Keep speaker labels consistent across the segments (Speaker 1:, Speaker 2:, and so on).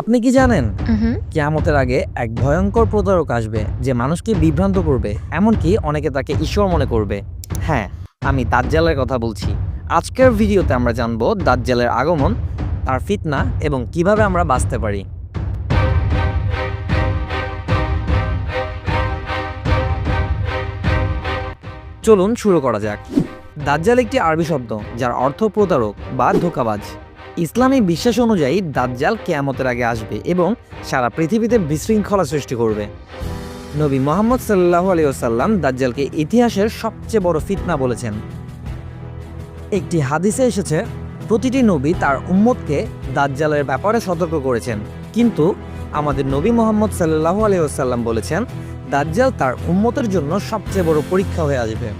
Speaker 1: আপনি কি জানেন
Speaker 2: হুম।
Speaker 1: কিয়ামতের আগে এক ভয়ঙ্কর প্রতারক আসবে যে মানুষকে বিভ্রান্ত করবে, এমনকি অনেকে তাকে ঈশ্বর মনে করবে। হ্যাঁ, আমি দাজ্জালের কথা বলছি। আজকের ভিডিওতে আমরা জানবো দাজ্জালের আগমন, তার ফিতনা এবং কিভাবে আমরা বাঁচতে পারি। চলুন শুরু করা যাক। দাজ্জাল একটি আরবি শব্দ যার অর্থ প্রতারক বা ধোঁকাবাজ। ইসলামী বিশ্বাস অনুযায়ী দাজ্জাল কিয়ামতের আগে আসবে এবং সারা পৃথিবীতে বিশৃঙ্খলা সৃষ্টি করবে। নবী মুহাম্মদ সাল্লাল্লাহু আলাইহি ওয়াসাল্লাম দাজ্জালকে ইতিহাসের সবচেয়ে বড় ফিতনা বলেছেন। একটি হাদিসে এসেছে, প্রতিটি নবী তার উম্মতকে দাজ্জালের ব্যাপারে সতর্ক করেছেন, কিন্তু আমাদের নবী মুহাম্মদ সাল্লাল্লাহু আলাইহি ওয়াসাল্লাম বলেছেন দাজ্জাল তার উম্মতের জন্য সবচেয়ে বড় পরীক্ষা হয়ে আসবে।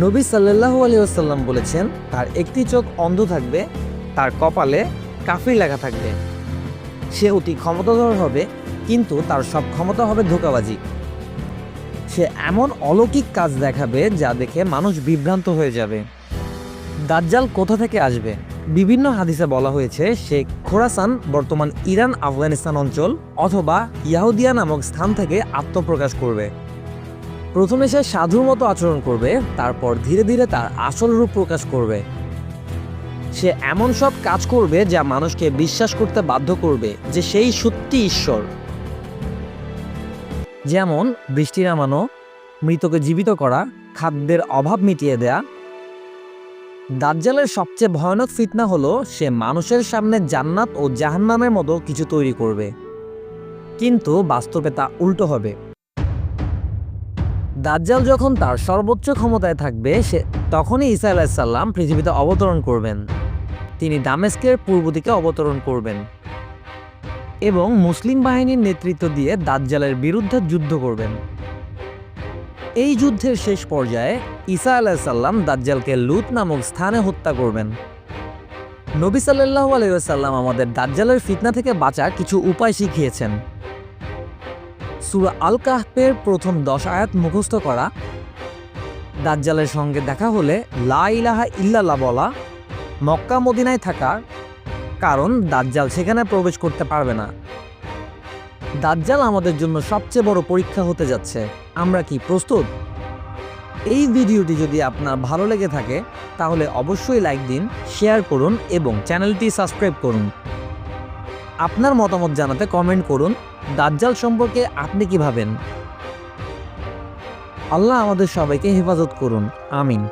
Speaker 1: নবী সাল্লাল্লাহু আলাইহি ওয়াসাল্লাম বলেছেন তার একটি চোখ অন্ধ থাকবে, তার কপালে কাফির লেখা থাকবে। সে অতি ক্ষমতাধর হবে, কিন্তু তার সব ক্ষমতা হবে ধোঁকাবাজি। সে এমন অলৌকিক কাজ দেখাবে যা দেখে মানুষ বিভ্রান্ত হয়ে যাবে। দাজ্জাল কোথা থেকে আসবে? বিভিন্ন হাদিসে বলা হয়েছে সে খোরাসান, বর্তমান ইরান আফগানিস্তান অঞ্চল, অথবা ইয়াহুদিয়া নামক স্থান থেকে আত্মপ্রকাশ করবে। প্রথমে সে সাধুর মতো আচরণ করবে, তারপর ধীরে ধীরে তার আসল রূপ প্রকাশ করবে। সে এমন সব কাজ করবে যা মানুষকে বিশ্বাস করতে বাধ্য করবে যে সেই সত্যি ঈশ্বর, যেমন বৃষ্টি নামানো, মৃতকে জীবিত করা, খাদ্যের অভাব মিটিয়ে দেয়া। দাজ্জালের সবচেয়ে ভয়ানক ফিতনা হলো সে মানুষের সামনে জান্নাত ও জাহান্নামের মতো কিছু তৈরি করবে, কিন্তু বাস্তবে তা উল্টো হবে। দাজ্জাল যখন তার সর্বোচ্চ ক্ষমতায় থাকবে তখনই ঈসা আলাইহিস সালাম পৃথিবীতে অবতরণ করবেন। তিনি দামেস্কের পূর্ব দিকে অবতরণ করবেন এবং মুসলিম বাহিনীর নেতৃত্ব দিয়ে দাজ্জালের বিরুদ্ধে যুদ্ধ করবেন। এই যুদ্ধের শেষ পর্যায়ে ঈসা আলাইহিস সালাম দাজ্জালকে লুত নামক স্থানে হত্যা করবেন। নবী সাল্লাল্লাহু আলাইহি ওয়াসাল্লাম আমাদের দাজ্জালের ফিতনা থেকে বাঁচার কিছু উপায় শিখিয়েছেন। সূরা আল কাহফের প্রথম 10 আয়াত মুখস্থ করা, দাজ্জালের সঙ্গে দেখা হলে লা ইলাহা ইল্লাল্লাহ বলা, মক্কা মদিনায় থাকা, কারণ দাজ্জাল সেখানে প্রবেশ করতে পারবে না। দাজ্জাল আমাদের জন্য সবচেয়ে বড় পরীক্ষা হতে যাচ্ছে। আমরা কি প্রস্তুত? এই ভিডিওটি যদি আপনার ভালো লেগে থাকে তাহলে অবশ্যই লাইক দিন, শেয়ার করুন এবং চ্যানেলটি সাবস্ক্রাইব করুন। আপনার মতামত জানাতে কমেন্ট করুন। দাজ্জাল সম্পর্কে আপনি কি ভাবেন? আল্লাহ আমাদের সবাইকে হেফাজত করুন। আমিন।